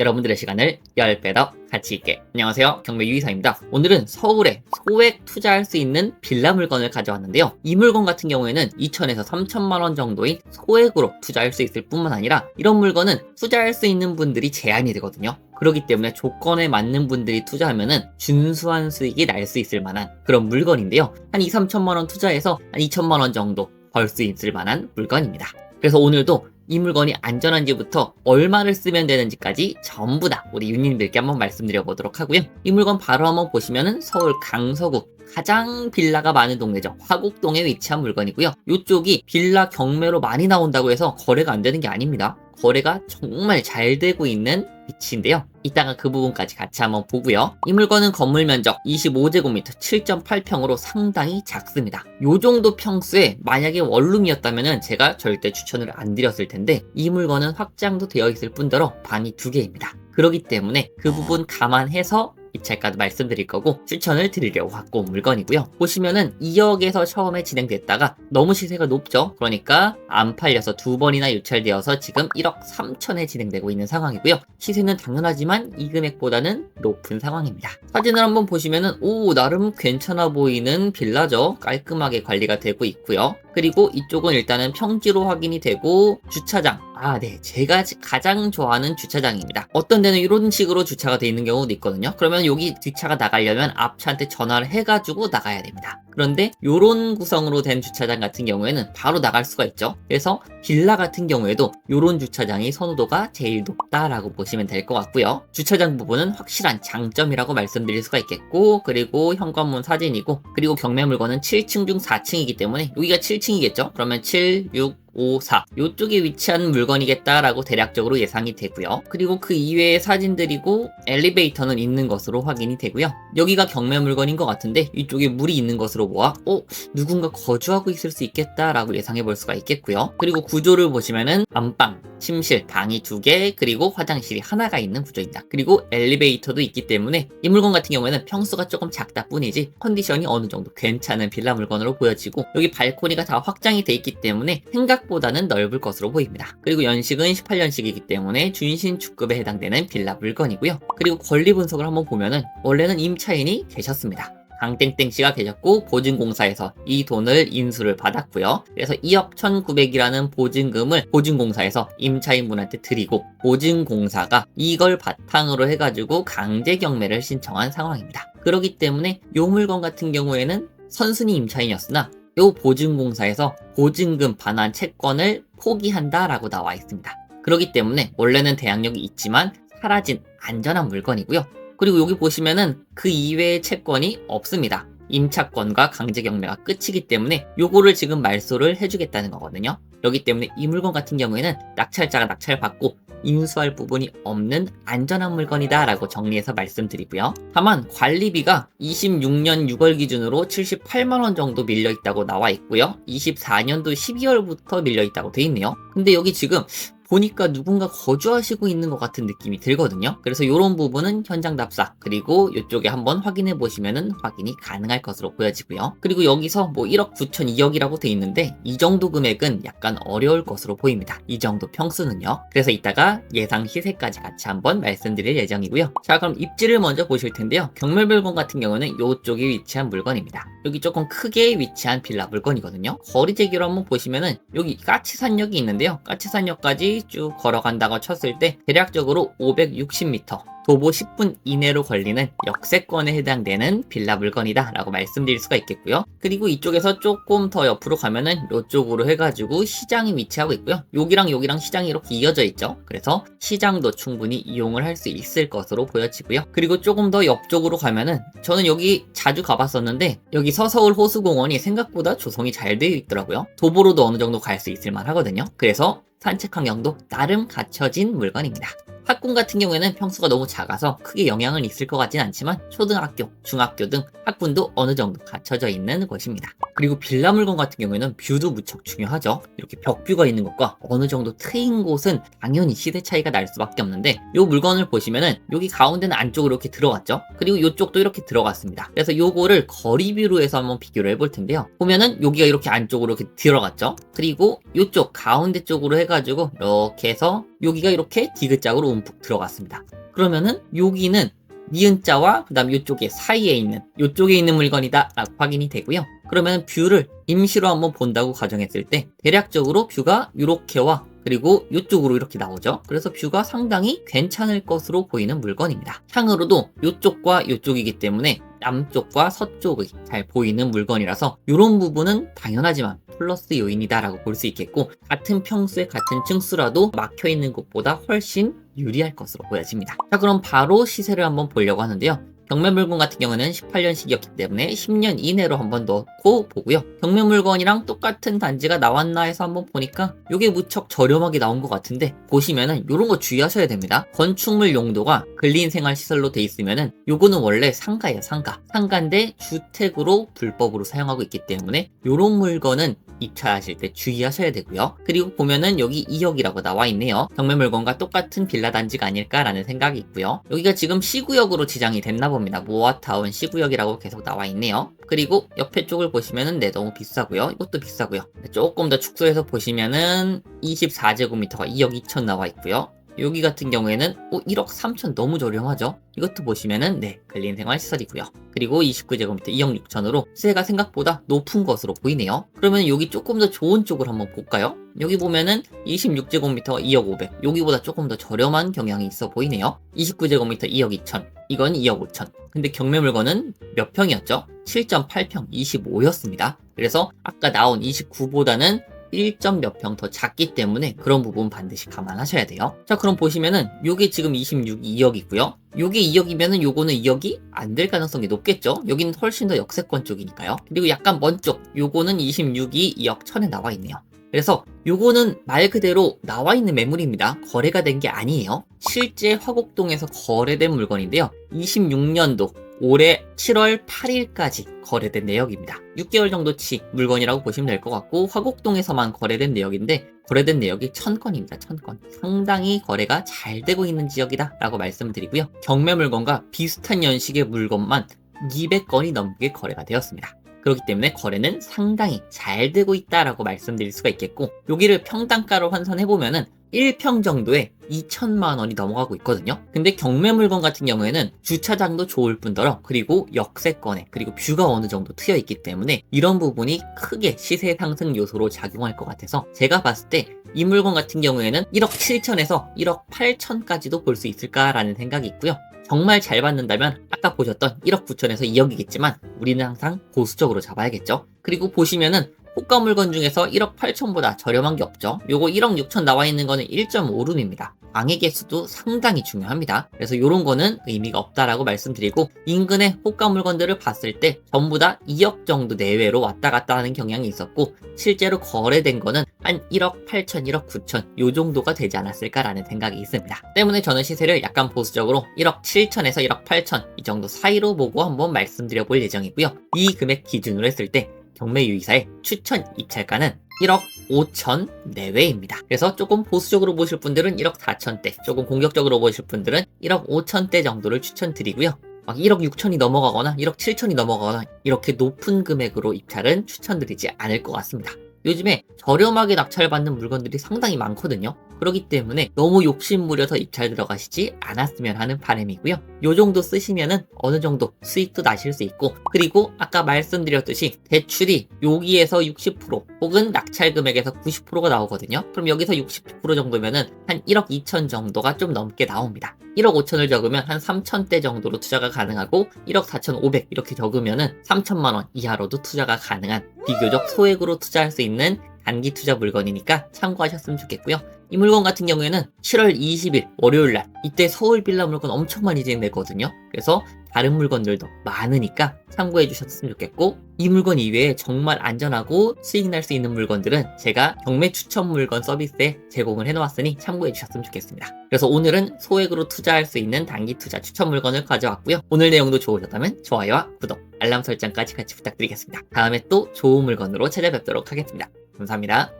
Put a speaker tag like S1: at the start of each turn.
S1: 여러분들의 시간을 10배 더 가치 있게. 안녕하세요, 경매 유이사입니다. 오늘은 서울에 소액 투자할 수 있는 빌라 물건을 가져왔는데요. 이 물건 같은 경우에는 2천에서 3천만 원 정도의 소액으로 투자할 수 있을 뿐만 아니라 이런 물건은 투자할 수 있는 분들이 제한이 되거든요. 그렇기 때문에 조건에 맞는 분들이 투자하면은 준수한 수익이 날 수 있을 만한 그런 물건인데요. 한 2, 3천만 원 투자해서 한 2천만 원 정도 벌 수 있을 만한 물건입니다. 그래서 오늘도 이 물건이 안전한지부터 얼마를 쓰면 되는지까지 전부 다 우리 유님들께 한번 말씀드려 보도록 하고요. 이 물건 바로 한번 보시면은 서울 강서구 가장 빌라가 많은 동네죠. 화곡동에 위치한 물건이고요. 이쪽이 빌라 경매로 많이 나온다고 해서 거래가 안 되는 게 아닙니다. 거래가 정말 잘 되고 있는 위치인데요. 이따가 그 부분까지 같이 한번 보고요. 이 물건은 건물 면적 25제곱미터 7.8평으로 상당히 작습니다. 요 정도 평수에 만약에 원룸이었다면 제가 절대 추천을 안 드렸을 텐데 이 물건은 확장도 되어 있을 뿐더러 방이 2개입니다. 그렇기 때문에 그 부분 감안해서 입찰가도 말씀드릴 거고 추천을 드리려고 갖고 온 물건이고요. 보시면은 2억에서 처음에 진행됐다가 너무 시세가 높죠. 그러니까 안 팔려서 2번이나 유찰되어서 지금 1억 3천에 진행되고 있는 상황이고요. 시세는 당연하지만 이 금액보다는 높은 상황입니다. 사진을 한번 보시면은 나름 괜찮아 보이는 빌라죠. 깔끔하게 관리가 되고 있고요. 그리고 이쪽은 일단은 평지로 확인이 되고 주차장, 제가 가장 좋아하는 주차장입니다. 어떤 데는 이런 식으로 주차가 되어 있는 경우도 있거든요. 그러면 여기 뒷차가 나가려면 앞차한테 전화를 해가지고 나가야 됩니다. 그런데 이런 구성으로 된 주차장 같은 경우에는 바로 나갈 수가 있죠. 그래서 빌라 같은 경우에도 이런 주차장이 선호도가 제일 높다라고 보시면 될 것 같고요. 주차장 부분은 확실한 장점이라고 말씀드릴 수가 있겠고, 그리고 현관문 사진이고, 그리고 경매 물건은 7층 중 4층이기 때문에 여기가 7층이겠죠. 그러면 7, 6, 5, 4 요쪽에 위치한 물건이겠다라고 대략적으로 예상이 되고요. 그리고 그 이외의 사진들이고 엘리베이터는 있는 것으로 확인이 되고요. 여기가 경매 물건인 것 같은데 이쪽에 물이 있는 것으로 보아 누군가 거주하고 있을 수 있겠다라고 예상해 볼 수가 있겠고요. 그리고 구조를 보시면은 안방, 침실, 방이 2개, 그리고 화장실이 하나가 있는 구조입니다. 그리고 엘리베이터도 있기 때문에 이 물건 같은 경우에는 평수가 조금 작다 뿐이지 컨디션이 어느 정도 괜찮은 빌라 물건으로 보여지고, 여기 발코니가 다 확장이 돼 있기 때문에 생각보다는 넓을 것으로 보입니다. 그리고 연식은 18년식이기 때문에 준신축급에 해당되는 빌라 물건이고요. 그리고 권리 분석을 한번 보면은 원래는 임차인이 계셨습니다. 강땡땡씨가 계셨고 보증공사에서 이 돈을 인수를 받았고요. 그래서 2억 1,900이라는 보증금을 보증공사에서 임차인분한테 드리고 보증공사가 이걸 바탕으로 해가지고 강제 경매를 신청한 상황입니다. 그렇기 때문에 이 물건 같은 경우에는 선순위 임차인이었으나 이 보증공사에서 보증금 반환 채권을 포기한다라고 나와 있습니다. 그렇기 때문에 원래는 대항력이 있지만 사라진 안전한 물건이고요. 그리고 여기 보시면은 그 이외의 채권이 없습니다. 임차권과 강제 경매가 끝이기 때문에 요거를 지금 말소를 해주겠다는 거거든요. 그렇기 때문에 이 물건 같은 경우에는 낙찰자가 낙찰받고 인수할 부분이 없는 안전한 물건이다 라고 정리해서 말씀드리고요. 다만 관리비가 26년 6월 기준으로 78만원 정도 밀려있다고 나와 있고요. 24년도 12월부터 밀려있다고 돼 있네요. 근데 여기 지금 보니까 누군가 거주하시고 있는 것 같은 느낌이 들거든요. 그래서 이런 부분은 현장 답사, 그리고 이쪽에 한번 확인해 보시면은 확인이 가능할 것으로 보여지고요. 그리고 여기서 1억 9천 2억이라고 돼 있는데 이 정도 금액은 약간 어려울 것으로 보입니다. 이 정도 평수는요. 그래서 이따가 예상 시세까지 같이 한번 말씀드릴 예정이고요. 자, 그럼 입지를 먼저 보실 텐데요. 경매 물건 같은 경우는 이쪽에 위치한 물건입니다. 여기 조금 크게 위치한 빌라 물건이거든요. 거리 재기로 한번 보시면은 여기 까치산역이 있는데요. 까치산역까지 쭉 걸어간다고 쳤을 때 대략적으로 560m, 도보 10분 이내로 걸리는 역세권에 해당되는 빌라 물건이다 라고 말씀드릴 수가 있겠고요. 그리고 이쪽에서 조금 더 옆으로 가면은 이쪽으로 해가지고 시장이 위치하고 있고요. 여기랑 시장이 이렇게 이어져 있죠. 그래서 시장도 충분히 이용을 할 수 있을 것으로 보여지고요. 그리고 조금 더 옆쪽으로 가면은 저는 여기 자주 가봤었는데 여기 서서울 호수공원이 생각보다 조성이 잘 되어 있더라고요. 도보로도 어느 정도 갈 수 있을 만 하거든요. 그래서 산책 환경도 나름 갖춰진 물건입니다. 학군 같은 경우에는 평수가 너무 작아서 크게 영향은 있을 것 같진 않지만 초등학교, 중학교 등 학군도 어느 정도 갖춰져 있는 곳입니다. 그리고 빌라 물건 같은 경우에는 뷰도 무척 중요하죠. 이렇게 벽뷰가 있는 것과 어느 정도 트인 곳은 당연히 시세 차이가 날 수밖에 없는데 이 물건을 보시면은 여기 가운데는 안쪽으로 이렇게 들어갔죠. 그리고 이쪽도 이렇게 들어갔습니다. 그래서 요거를 거리뷰로 해서 한번 비교를 해볼 텐데요. 보면은 여기가 이렇게 안쪽으로 이렇게 들어갔죠. 그리고 이쪽 가운데 쪽으로 해가지고 이렇게 해서 여기가 이렇게 디귿자로 움푹 들어갔습니다. 그러면은 여기는 니은자와 그 다음 이쪽에 사이에 있는 이쪽에 있는 물건이다 라고 확인이 되고요. 그러면 뷰를 임시로 한번 본다고 가정했을 때 대략적으로 뷰가 이렇게와 그리고 이쪽으로 이렇게 나오죠. 그래서 뷰가 상당히 괜찮을 것으로 보이는 물건입니다. 향으로도 이쪽과 이쪽이기 때문에 남쪽과 서쪽이 잘 보이는 물건이라서 이런 부분은 당연하지만 플러스 요인이다 라고 볼 수 있겠고, 같은 평수에 같은 층수라도 막혀있는 곳보다 훨씬 유리할 것으로 보여집니다. 자, 그럼 바로 시세를 한번 보려고 하는데요. 경매 물건 같은 경우는 18년식이었기 때문에 10년 이내로 한번 넣고 보고요. 경매 물건이랑 똑같은 단지가 나왔나 해서 한번 보니까 이게 무척 저렴하게 나온 것 같은데, 보시면은 이런 거 주의하셔야 됩니다. 건축물 용도가 근린생활시설로 돼 있으면은 요거는 원래 상가예요. 상가인데 주택으로 불법으로 사용하고 있기 때문에 이런 물건은 입찰하실 때 주의하셔야 되고요. 그리고 보면은 여기 2억이라고 나와 있네요. 경매 물건과 똑같은 빌라 단지가 아닐까라는 생각이 있고요. 여기가 지금 C구역으로 지정이 됐나 봅니다. 모아타운 C구역이라고 계속 나와 있네요. 그리고 옆에 쪽을 보시면은 네, 너무 비싸고요. 이것도 비싸고요. 조금 더 축소해서 보시면은 24제곱미터가 2억 2천 나와 있고요. 여기 같은 경우에는 1억 3천 너무 저렴하죠. 이것도 보시면은 네, 근린생활시설이고요. 그리고 29제곱미터 2억 6천으로 시세가 생각보다 높은 것으로 보이네요. 그러면 여기 조금 더 좋은 쪽을 한번 볼까요? 여기 보면은 26제곱미터 2억 5백, 여기보다 조금 더 저렴한 경향이 있어 보이네요. 29제곱미터 2억 2천, 이건 2억 5천. 근데 경매 물건은 몇 평이었죠? 7.8평 25였습니다. 그래서 아까 나온 29보다는 1점 몇 평 더 작기 때문에 그런 부분 반드시 감안하셔야 돼요. 자, 그럼 보시면은 요게 지금 26이 2억이고요. 요게 2억이면은 요거는 2억이 안 될 가능성이 높겠죠. 여기는 훨씬 더 역세권 쪽이니까요. 그리고 약간 먼 쪽 요거는 26이 2억 1천에 나와 있네요. 그래서 요거는 말 그대로 나와 있는 매물입니다. 거래가 된 게 아니에요. 실제 화곡동에서 거래된 물건인데요. 26년도 올해 7월 8일까지 거래된 내역입니다. 6개월 정도치 물건이라고 보시면 될 것 같고, 화곡동에서만 거래된 내역인데 거래된 내역이 1000건입니다. 1000건. 상당히 거래가 잘 되고 있는 지역이다 라고 말씀드리고요. 경매 물건과 비슷한 연식의 물건만 200건이 넘게 거래가 되었습니다. 그렇기 때문에 거래는 상당히 잘 되고 있다라고 말씀드릴 수가 있겠고, 여기를 평당가로 환산해보면은 1평 정도에 2천만 원이 넘어가고 있거든요. 근데 경매 물건 같은 경우에는 주차장도 좋을 뿐더러 그리고 역세권에 그리고 뷰가 어느 정도 트여 있기 때문에 이런 부분이 크게 시세 상승 요소로 작용할 것 같아서 제가 봤을 때 이 물건 같은 경우에는 1억 7천에서 1억 8천까지도 볼 수 있을까라는 생각이 있고요. 정말 잘 받는다면 아까 보셨던 1억 9천에서 2억이겠지만 우리는 항상 보수적으로 잡아야겠죠. 그리고 보시면은 호가 물건 중에서 1억 8천보다 저렴한 게 없죠. 요거 1억 6천 나와 있는 거는 1.5룸입니다. 방의 개수도 상당히 중요합니다. 그래서 요런 거는 의미가 없다라고 말씀드리고, 인근의 호가 물건들을 봤을 때 전부 다 2억 정도 내외로 왔다 갔다 하는 경향이 있었고, 실제로 거래된 거는 한 1억 8천, 1억 9천 요 정도가 되지 않았을까라는 생각이 있습니다. 때문에 저는 시세를 약간 보수적으로 1억 7천에서 1억 8천 이 정도 사이로 보고 한번 말씀드려 볼 예정이고요. 이 금액 기준으로 했을 때 경매 유의사의 추천 입찰가는 1억 5천 내외입니다. 그래서 조금 보수적으로 보실 분들은 1억 4천대, 조금 공격적으로 보실 분들은 1억 5천대 정도를 추천드리고요. 막 1억 6천이 넘어가거나 1억 7천이 넘어가거나 이렇게 높은 금액으로 입찰은 추천드리지 않을 것 같습니다. 요즘에 저렴하게 낙찰받는 물건들이 상당히 많거든요. 그렇기 때문에 너무 욕심부려서 입찰 들어가시지 않았으면 하는 바람이고요. 요 정도 쓰시면은 어느 정도 수익도 나실 수 있고, 그리고 아까 말씀드렸듯이 대출이 여기에서 60% 혹은 낙찰 금액에서 90%가 나오거든요. 그럼 여기서 60% 정도면은 한 1억 2천 정도가 좀 넘게 나옵니다. 1억 5천을 적으면 한 3천대 정도로 투자가 가능하고, 1억 4천 5백 이렇게 적으면은 3천만 원 이하로도 투자가 가능한 비교적 소액으로 투자할 수 있는 단기 투자 물건이니까 참고하셨으면 좋겠고요. 이 물건 같은 경우에는 7월 20일 월요일날 이때 서울 빌라 물건 엄청 많이 진행되거든요. 그래서 다른 물건들도 많으니까 참고해 주셨으면 좋겠고, 이 물건 이외에 정말 안전하고 수익 날 수 있는 물건들은 제가 경매 추천 물건 서비스에 제공을 해놓았으니 참고해 주셨으면 좋겠습니다. 그래서 오늘은 소액으로 투자할 수 있는 단기 투자 추천 물건을 가져왔고요. 오늘 내용도 좋으셨다면 좋아요와 구독, 알람 설정까지 같이 부탁드리겠습니다. 다음에 또 좋은 물건으로 찾아뵙도록 하겠습니다. 감사합니다.